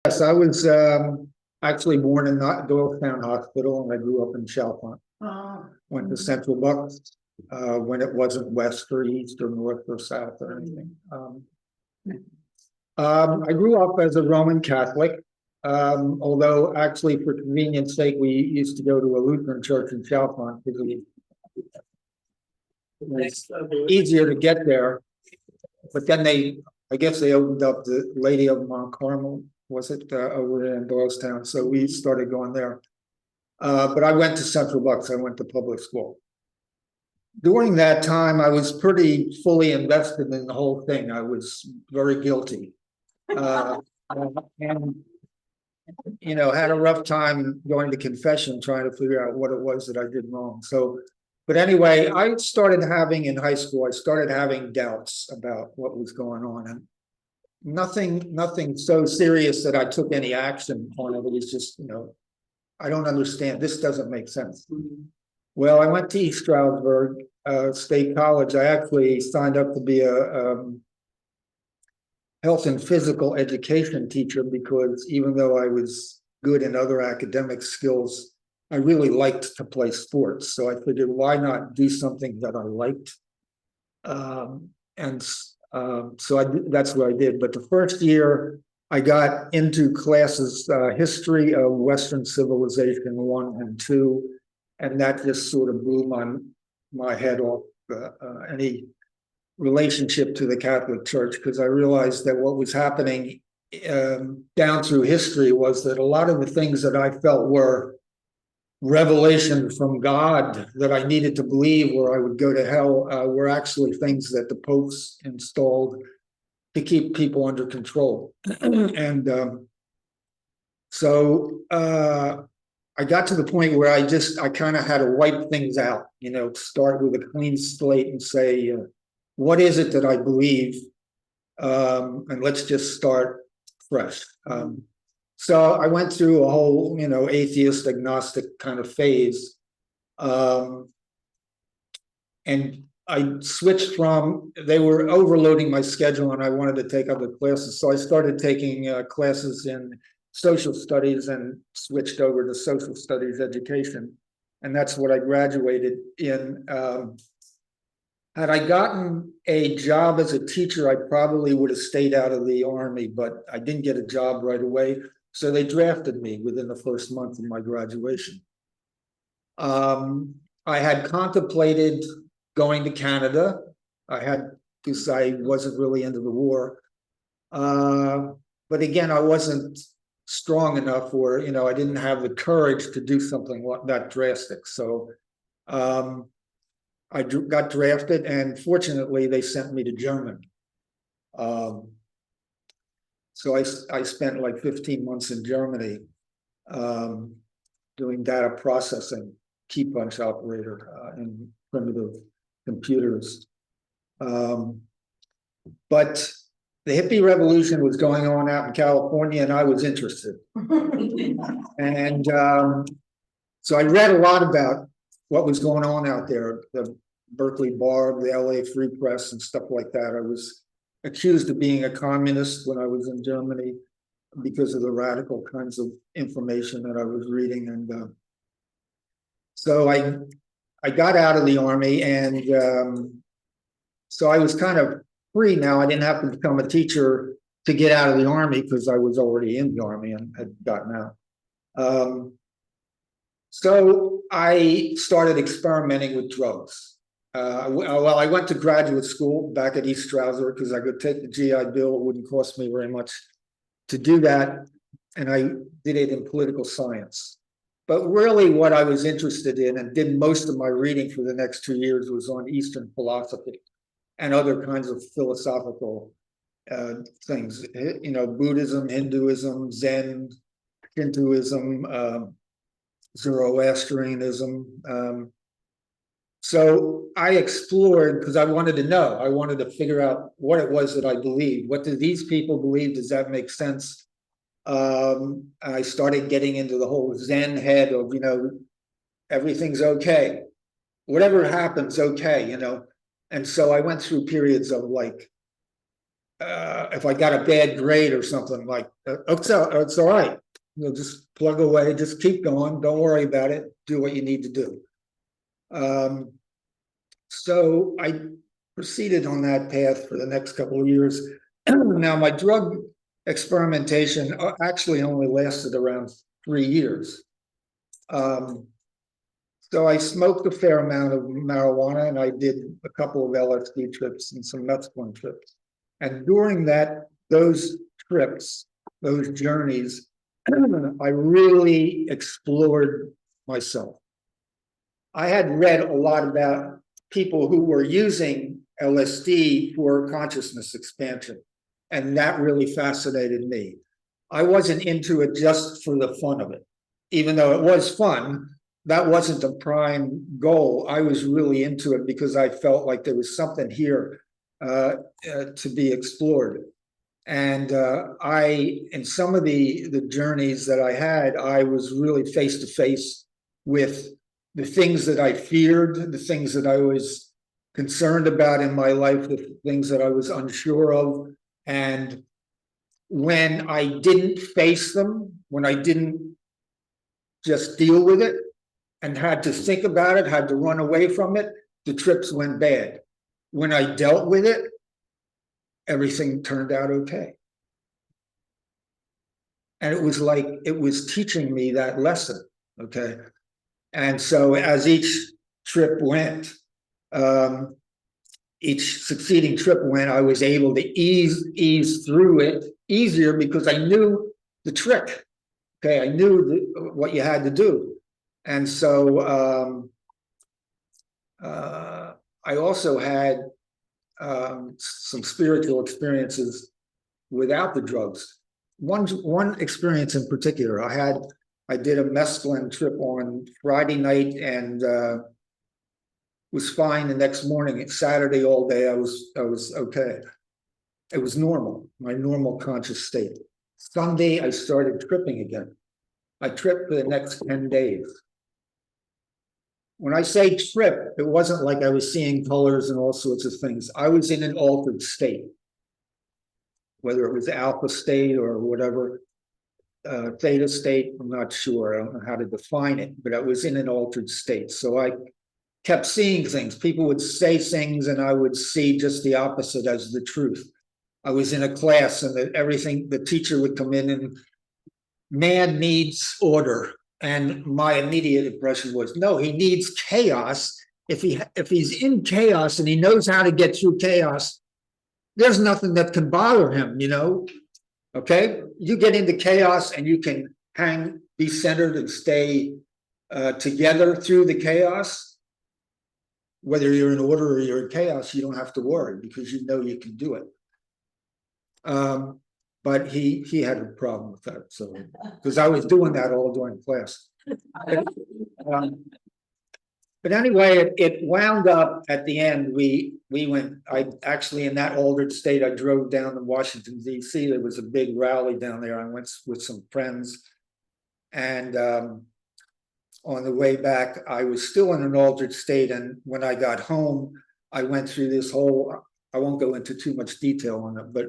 Yes, I was actually born in Doylestown Hospital, and I grew up in Chalfont. Went to Central Bucks when it wasn't west or east or north or south or anything. I grew up as a Roman Catholic, although actually for convenience sake, we used to go to a Lutheran church in Chalfont because it was easier to get there. But then I guess they opened up the Lady of Mount Carmel, was it, over in Doylestown? So we started going there. But I went to Central Bucks. I went to public school. During that time, I was pretty fully invested in the whole thing. I was very guilty. And, you know, had a rough time going to confession, trying to figure out what it was that I did wrong. So, but anyway, I started having in high school, I started having doubts about what was going on, and nothing so serious that I took any action on it. It was just, you know, I don't understand. This doesn't make sense. Well, I went to East Stroudsburg State College. I actually signed up to be a health and physical education teacher because even though I was good in other academic skills, I really liked to play sports. So I figured, why not do something that I liked? That's what I did. But the first year I got into classes, history of Western civilization 1 and 2, and that just sort of blew my head off any relationship to the Catholic Church, because I realized that what was happening down through history was that a lot of the things that I felt were revelation from God that I needed to believe or I would go to hell were actually things that the popes installed to keep people under control. And so I got to the point where I kind of had to wipe things out, you know, to start with a clean slate and say, what is it that I believe? And let's just start fresh. So I went through a whole, you know, atheist, agnostic kind of phase. And I switched from, they were overloading my schedule and I wanted to take other classes. So I started taking classes in social studies and switched over to social studies education. And that's what I graduated in. Had I gotten a job as a teacher, I probably would have stayed out of the Army, but I didn't get a job right away. So they drafted me within the first month of my graduation. I had contemplated going to Canada. Because I wasn't really into the war. But again, I wasn't strong enough, or, you know, I didn't have the courage to do something that drastic. So I got drafted, and fortunately they sent me to Germany. So I spent like 15 months in Germany doing data processing, key punch operator in primitive computers. But the hippie revolution was going on out in California, and I was interested. And so I read a lot about what was going on out there, the Berkeley Bar, the LA Free Press, and stuff like that. I was accused of being a communist when I was in Germany because of the radical kinds of information that I was reading. And so I got out of the Army, and so I was kind of free now. I didn't have to become a teacher to get out of the Army because I was already in the Army and had gotten out. So I started experimenting with drugs. Well, I went to graduate school back at East Stroudsburg because I could take the GI Bill. It wouldn't cost me very much to do that. And I did it in political science. But really what I was interested in and did most of my reading for the next 2 years was on Eastern philosophy and other kinds of philosophical things. You know, Buddhism, Hinduism, Zen, Shintoism, Zoroastrianism. So I explored because I wanted to know. I wanted to figure out what it was that I believed. What do these people believe? Does that make sense? I started getting into the whole Zen head of, you know, everything's okay. Whatever happens, okay, you know. And so I went through periods of like if I got a bad grade or something, like, it's all right. You'll just plug away, just keep going, don't worry about it, do what you need to do. So I proceeded on that path for the next couple of years. Now, my drug experimentation actually only lasted around 3 years. So I smoked a fair amount of marijuana, and I did a couple of LSD trips and some mescaline trips. And during those trips, those journeys, I really explored myself. I had read a lot about people who were using LSD for consciousness expansion, and that really fascinated me. I wasn't into it just for the fun of it, even though it was fun. That wasn't the prime goal. I was really into it because I felt like there was something here to be explored. And in some of the journeys that I had, I was really face to face with the things that I feared, the things that I was concerned about in my life, the things that I was unsure of. And when I didn't face them, when I didn't just deal with it and had to think about it, had to run away from it, the trips went bad. When I dealt with it, everything turned out okay. And it was like it was teaching me that lesson, okay? And so as each trip went, each succeeding trip went, I was able to ease through it easier because I knew the trick, okay? I knew what you had to do. And so I also had some spiritual experiences without the drugs. One experience in particular, I did a mescaline trip on Friday night and was fine the next morning. It's Saturday all day. I was okay. It was normal, my normal conscious state. Sunday, I started tripping again. I tripped for the next 10 days. When I say trip, it wasn't like I was seeing colors and all sorts of things. I was in an altered state, whether it was alpha state or whatever, theta state, I'm not sure. I don't know how to define it, but I was in an altered state. So I kept seeing things. People would say things and I would see just the opposite as the truth. I was in a class and the teacher would come in and man needs order. And my immediate impression was, no, he needs chaos. If he's in chaos and he knows how to get through chaos, there's nothing that can bother him, okay? You get into chaos and you can be centered and stay together through the chaos. Whether you're in order or you're in chaos, you don't have to worry because you know you can do it. But he had a problem with that, so because I was doing that all during class. But anyway, it wound up at the end. We went. I actually, in that altered state, I drove down to Washington D.C. There was a big rally down there. I went with some friends, and on the way back, I was still in an altered state. And when I got home, I went through this whole. I won't go into too much detail on it, but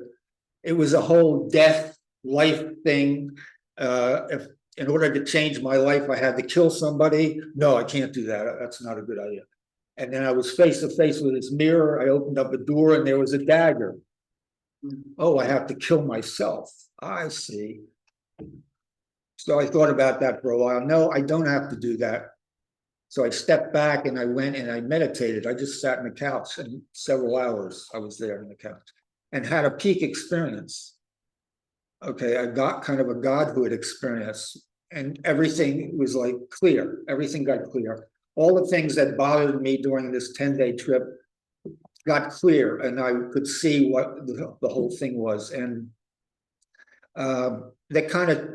it was a whole death life thing. If in order to change my life, I had to kill somebody. No, I can't do that. That's not a good idea. And then I was face to face with this mirror. I opened up a door and there was a dagger. Oh, I have to kill myself. I see. So I thought about that for a while. No, I don't have to do that. So I stepped back and I went and I meditated. I just sat on the couch and several hours I was there on the couch and had a peak experience. Okay, I got kind of a godhood experience and everything was like clear. Everything got clear. All the things that bothered me during this 10-day trip got clear and I could see what the whole thing was. And that kind of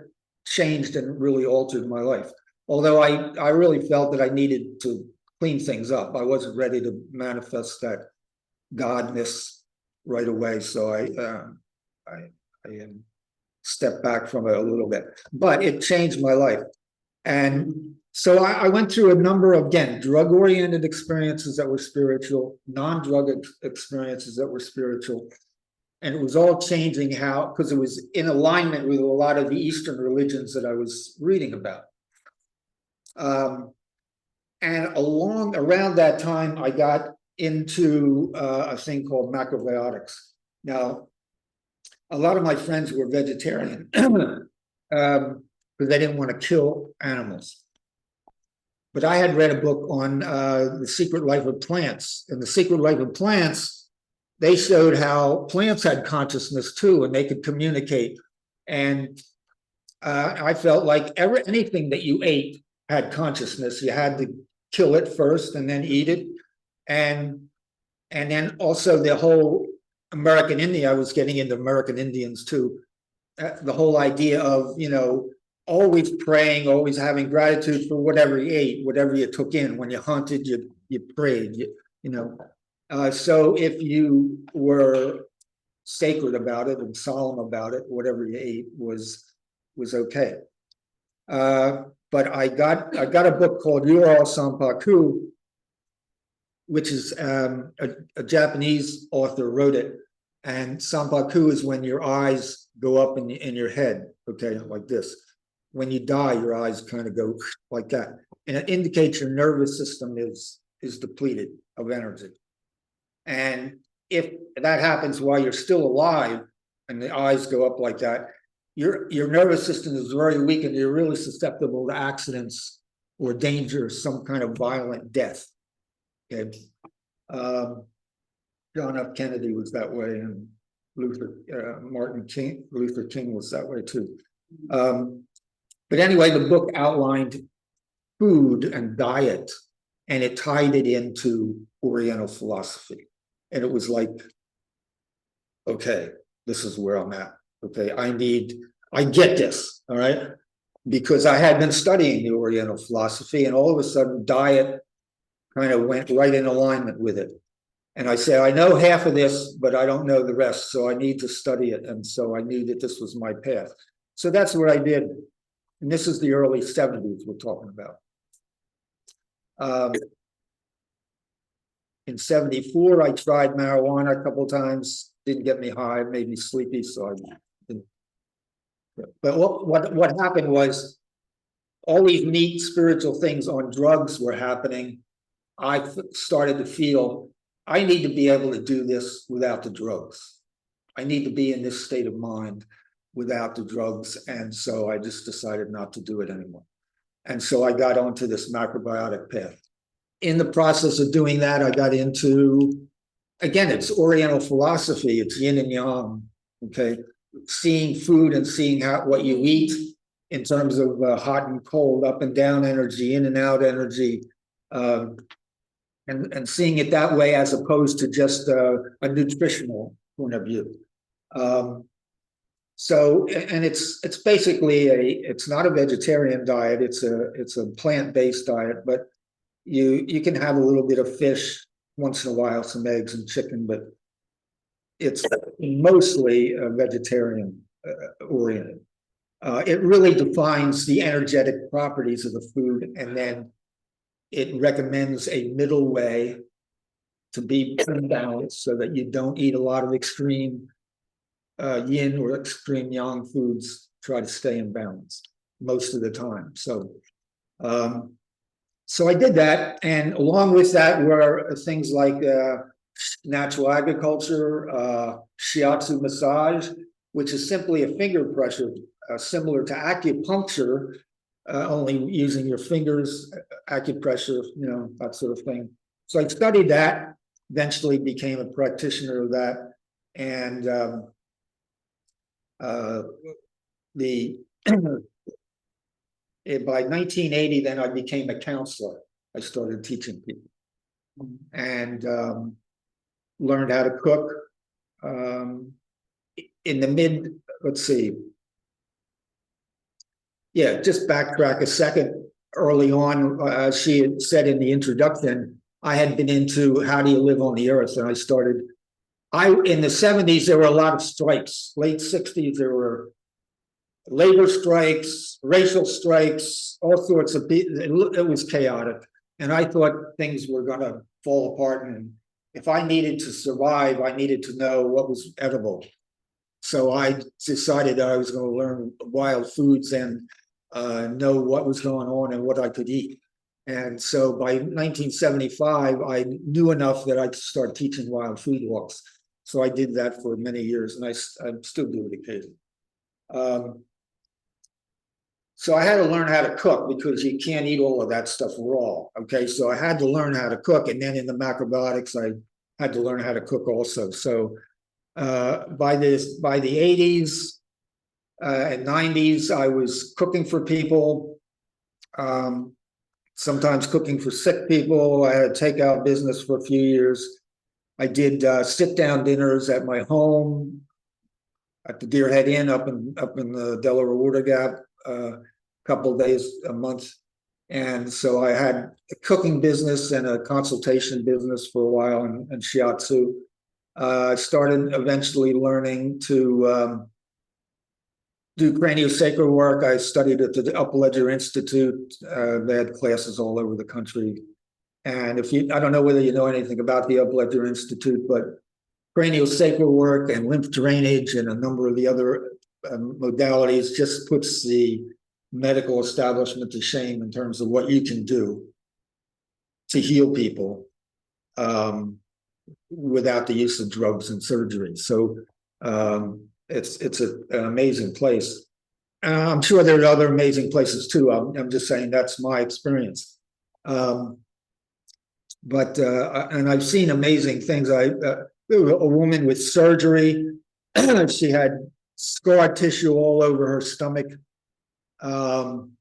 changed and really altered my life. Although I really felt that I needed to clean things up. I wasn't ready to manifest that godness right away. So I stepped back from it a little bit, but it changed my life. And so I went through a number of, again, drug-oriented experiences that were spiritual, non-drug experiences that were spiritual. And it was all changing how, because it was in alignment with a lot of the Eastern religions that I was reading about. And around that time, I got into a thing called macrobiotics. Now, a lot of my friends were vegetarian because they didn't want to kill animals. But I had read a book on The Secret Life of Plants. And The Secret Life of Plants, they showed how plants had consciousness too, and they could communicate. And I felt like anything that you ate had consciousness. You had to kill it first and then eat it. And then also the whole American Indian, I was getting into American Indians too. The whole idea of, always praying, always having gratitude for whatever you ate, whatever you took in. When you hunted, you prayed, so if you were sacred about it and solemn about it, whatever you ate was okay. But I got a book called Ural Sanpaku, which is a Japanese author wrote it. And Sanpaku is when your eyes go up in your head, okay, like this. When you die, your eyes kind of go like that. And it indicates your nervous system is depleted of energy. And if that happens while you're still alive and the eyes go up like that, your nervous system is very weak and you're really susceptible to accidents or danger, some kind of violent death. Okay. John F. Kennedy was that way, and Luther King was that way too. But anyway, the book outlined food and diet, and it tied it into Oriental philosophy. And it was like, okay, this is where I'm at. Okay, I get this, all right? Because I had been studying the Oriental philosophy, and all of a sudden diet kind of went right in alignment with it. And I said, I know half of this, but I don't know the rest, so I need to study it. And so I knew that this was my path. So that's what I did. And this is the early 70s we're talking about. In 74, I tried marijuana a couple of times, didn't get me high, made me sleepy, so I didn't. But what happened was all these neat spiritual things on drugs were happening. I started to feel I need to be able to do this without the drugs. I need to be in this state of mind without the drugs. And so I just decided not to do it anymore. And so I got onto this macrobiotic path. In the process of doing that, I got into, again, it's Oriental philosophy, it's yin and yang, okay? Seeing food and seeing what you eat in terms of hot and cold, up and down energy, in and out energy, and seeing it that way as opposed to just a nutritional point of view. So, and it's basically it's not a vegetarian diet, it's a plant-based diet, but you can have a little bit of fish once in a while, some eggs and chicken, but it's mostly vegetarian oriented. It really defines the energetic properties of the food, and then it recommends a middle way to be balanced so that you don't eat a lot of extreme yin or extreme yang foods. Try to stay in balance most of the time. So I did that, and along with that were things like natural agriculture, shiatsu massage, which is simply a finger pressure, similar to acupuncture, only using your fingers, acupressure, that sort of thing. So I studied that, eventually became a practitioner of that, and by 1980, then I became a counselor. I started teaching people and learned how to cook. In the just backtrack a second. Early on, she had said in the introduction, I had been into how do you live on the earth, and I started. In the 70s, there were a lot of strikes. Late 60s, there were labor strikes, racial strikes, all sorts of. It was chaotic, and I thought things were going to fall apart, and if I needed to survive, I needed to know what was edible. So I decided that I was going to learn wild foods and know what was going on and what I could eat. And so by 1975, I knew enough that I could start teaching wild food walks. So I did that for many years, and I still do it occasionally. So I had to learn how to cook because you can't eat all of that stuff raw. Okay, so I had to learn how to cook, and then in the macrobiotics, I had to learn how to cook also. So by the 80s and 90s, I was cooking for people, sometimes cooking for sick people. I had a takeout business for a few years. I did sit-down dinners at my home at the Deer Head Inn up in the Delaware Water Gap, a couple of days a month. And so I had a cooking business and a consultation business for a while in shiatsu. I started eventually learning to do craniosacral work. I studied at the Upper Ledger Institute. They had classes all over the country. And I don't know whether you know anything about the Upper Ledger Institute, but craniosacral work and lymph drainage and a number of the other modalities just puts the medical establishment to shame in terms of what you can do to heal people without the use of drugs and surgery. So it's an amazing place. I'm sure there are other amazing places too. I'm just saying that's my experience. And I've seen amazing things. There was a woman with surgery. She had scar tissue all over her stomach. And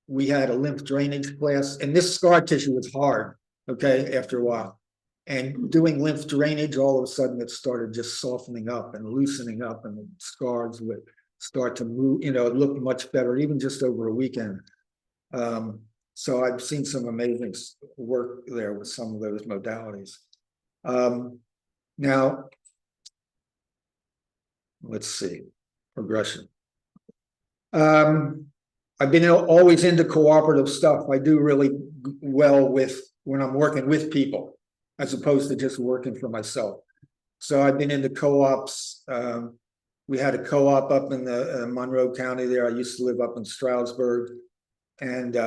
we had a lymph drainage class, and this scar tissue was hard, okay, after a while. And doing lymph drainage, all of a sudden it started just softening up and loosening up, and the scars would start to move, it looked much better, even just over a weekend. So I've seen some amazing work there with some of those modalities. Now, let's see, progression. I've been always into cooperative stuff. I do really well when I'm working with people, as opposed to just working for myself. So I've been into co-ops. We had a co-op up in the Monroe County there. I used to live up in Stroudsburg, and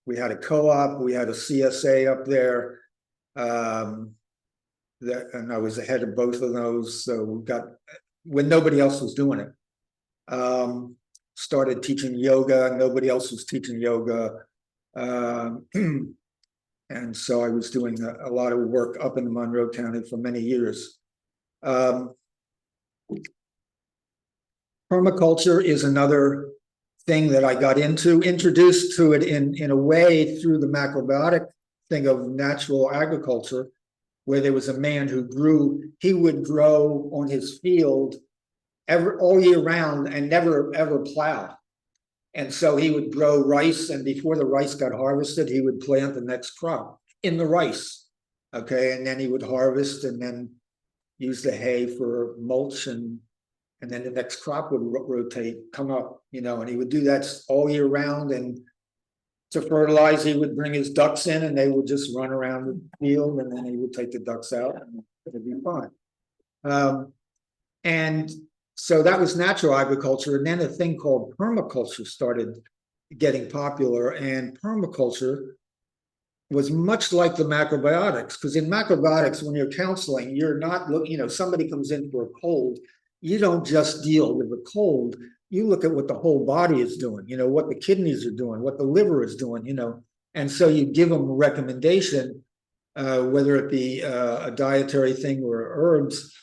we had a co-op. We had a CSA up there, and I was the head of both of those. So we got, when nobody else was doing it, started teaching yoga. Nobody else was teaching yoga. And so I was doing a lot of work up in Monroe County for many years. Permaculture is another thing that I got introduced to it in a way through the macrobiotic thing of natural agriculture, where there was a man who he would grow on his field all year round and never ever plow. And so he would grow rice, and before the rice got harvested, he would plant the next crop in the rice. Okay, and then he would harvest and then use the hay for mulch, and then the next crop would come up, and he would do that all year round. And to fertilize, he would bring his ducks in, and they would just run around the field, and then he would take the ducks out, and it'd be fine. And so that was natural agriculture. And then a thing called permaculture started getting popular. And permaculture was much like the macrobiotics, because in macrobiotics, when you're counseling, you're not looking, somebody comes in for a cold, you don't just deal with the cold, you look at what the whole body is doing, what the kidneys are doing, what the liver is doing, and so you give them a recommendation, whether it be a dietary thing or herbs,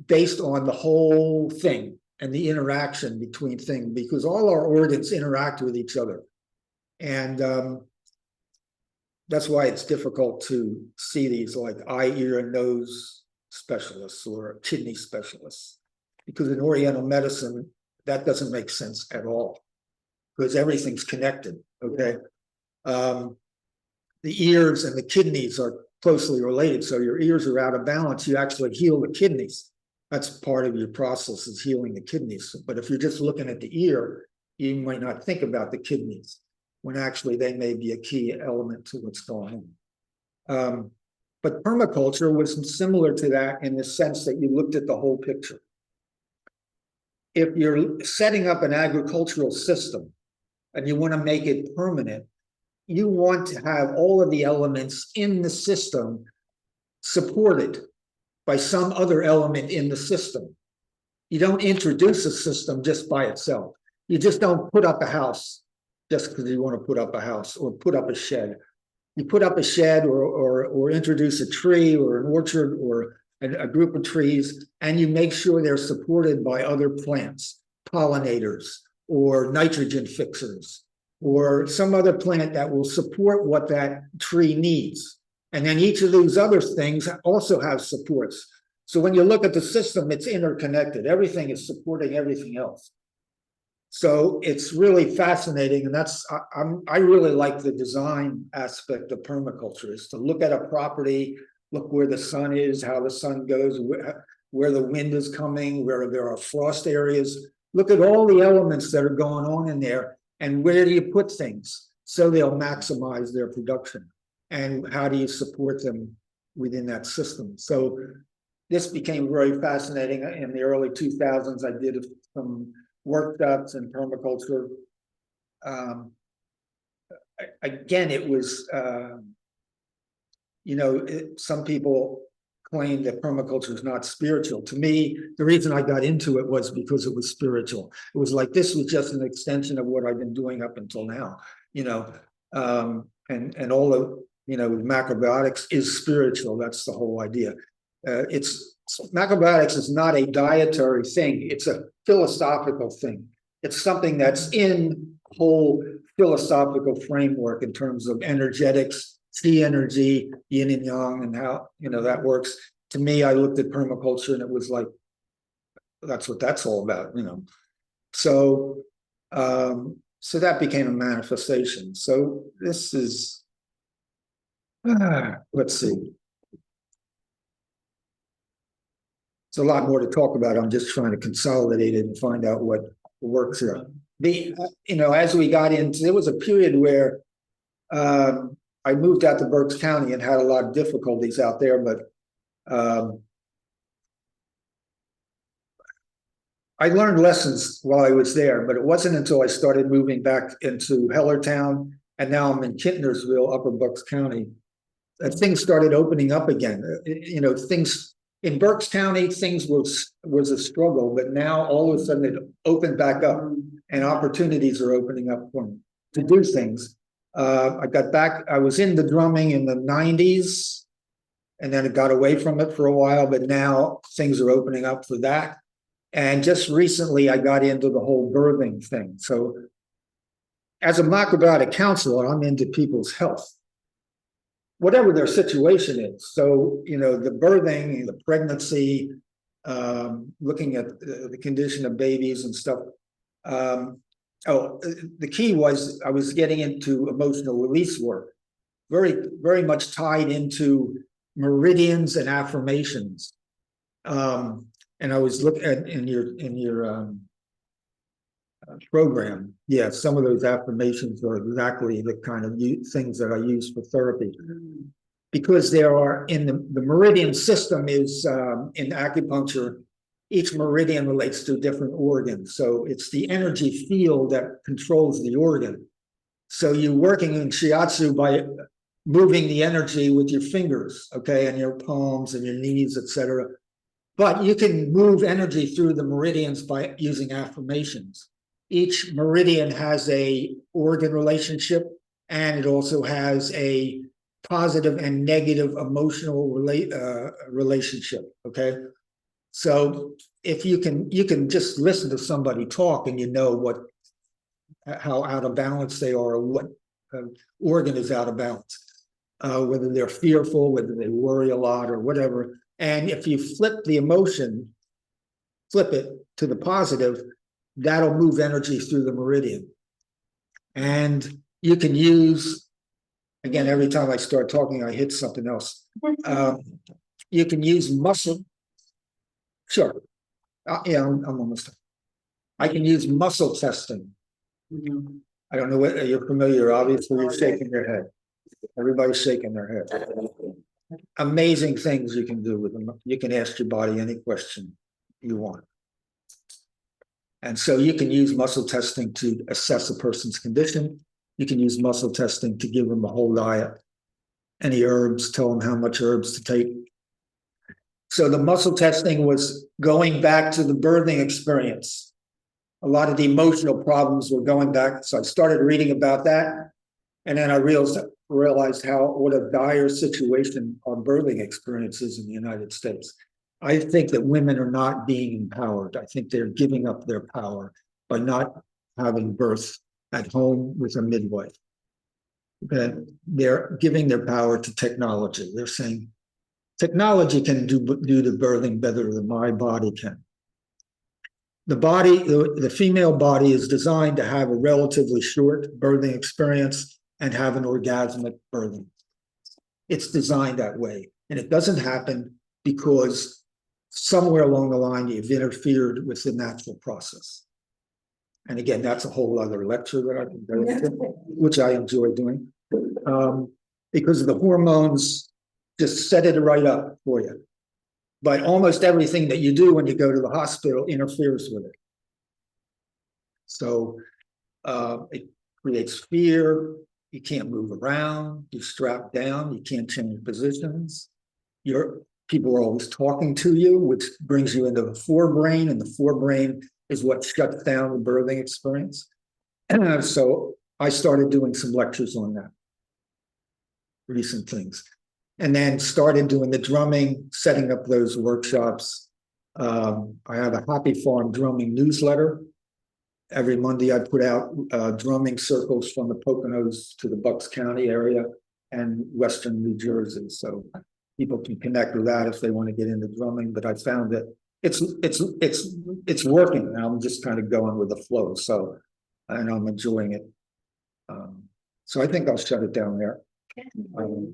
based on the whole thing and the interaction between things, because all our organs interact with each other. And that's why it's difficult to see these like eye, ear, and nose specialists or kidney specialists, because in Oriental medicine, that doesn't make sense at all, because everything's connected, okay? The ears and the kidneys are closely related. So your ears are out of balance, you actually heal the kidneys. That's part of your process, is healing the kidneys. But if you're just looking at the ear, you might not think about the kidneys, when actually they may be a key element to what's going on. But permaculture was similar to that in the sense that you looked at the whole picture. If you're setting up an agricultural system and you want to make it permanent, you want to have all of the elements in the system supported by some other element in the system. You don't introduce a system just by itself. You just don't put up a house just because you want to put up a house or put up a shed. You put up a shed or introduce a tree or an orchard or a group of trees, and you make sure they're supported by other plants, pollinators, or nitrogen fixers, or some other plant that will support what that tree needs. And then each of those other things also have supports. So when you look at the system, it's interconnected. Everything is supporting everything else. So it's really fascinating, and I really like the design aspect of permaculture, is to look at a property, look where the sun is, how the sun goes, where the wind is coming, where there are frost areas. Look at all the elements that are going on in there, and where do you put things so they'll maximize their production, and how do you support them within that system. So this became very fascinating. In the early 2000s, I did some workshops in permaculture. Again, it was, some people claim that permaculture is not spiritual. To me, the reason I got into it was because it was spiritual. It was like, this was just an extension of what I've been doing up until now, and all of, macrobiotics is spiritual. That's the whole idea. Macrobiotics is not a dietary thing. It's a philosophical thing. It's something that's in whole philosophical framework in terms of energetics, chi energy, yin and yang, and how, that works. To me, I looked at permaculture and it was like, that's what that's all about, So, so that became a manifestation. So this is, let's see. It's a lot more to talk about. I'm just trying to consolidate it and find out what works here. As we got into, there was a period where I moved out to Berks County and had a lot of difficulties out there, but I learned lessons while I was there, but it wasn't until I started moving back into Hellertown, and now I'm in Kintnersville, Upper Berks County, that things started opening up again. Things in Berks County, things was a struggle, but now all of a sudden it opened back up, and opportunities are opening up for me to do things. I got back, I was in the drumming in the 90s, and then it got away from it for a while, but now things are opening up for that. And just recently I got into the whole birthing thing. So as a macrobiotic counselor, I'm into people's health, whatever their situation is. So, the birthing, the pregnancy, looking at the condition of babies and stuff. The key was I was getting into emotional release work, very, very much tied into meridians and affirmations. And I was looking at in your program, yeah, some of those affirmations are exactly the kind of things that I use for therapy, because there are in the meridian system is in acupuncture, each meridian relates to a different organ. So it's the energy field that controls the organ. So you're working in shiatsu by moving the energy with your fingers, okay, and your palms and your knees, etc. But you can move energy through the meridians by using affirmations. Each meridian has a organ relationship, and it also has a positive and negative emotional relationship, okay? So if you can just listen to somebody talk and how out of balance they are, or what organ is out of balance, whether they're fearful, whether they worry a lot or whatever. And if you flip the emotion, flip it to the positive, that'll move energy through the meridian. And you can use, again, every time I start talking, I hit something else. You can use muscle. Sure. Yeah, I'm almost done. I can use muscle testing. I don't know whether you're familiar. Obviously, you're shaking your head. Everybody's shaking their head. Amazing things you can do with them. You can ask your body any question you want. And so you can use muscle testing to assess a person's condition. You can use muscle testing to give them a whole diet, any herbs, tell them how much herbs to take. So the muscle testing was going back to the birthing experience. A lot of the emotional problems were going back. So I started reading about that. And then I realized what a dire situation our birthing experience is in the United States. I think that women are not being empowered. I think they're giving up their power by not having birth at home with a midwife. They're giving their power to technology. They're saying technology can do the birthing better than my body can. The female body is designed to have a relatively short birthing experience and have an orgasmic birthing. It's designed that way. And it doesn't happen because somewhere along the line you've interfered with the natural process. And again, that's a whole other lecture that I can go into, which I enjoy doing. Because the hormones just set it right up for you. But almost everything that you do when you go to the hospital interferes with it. So it creates fear. You can't move around. You're strapped down. You can't change positions. People are always talking to you, which brings you into the forebrain, and the forebrain is what shuts down the birthing experience. So I started doing some lectures on that, recent things, and then started doing the drumming, setting up those workshops. I have a Happy Farm drumming newsletter. Every Monday I put out drumming circles from the Poconos to the Bucks County area and Western New Jersey. So people can connect with that if they want to get into drumming. But I found that it's working. Now I'm just kind of going with the flow. So, and I'm enjoying it. So I think I'll shut it down there. And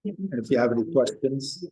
if you have any questions.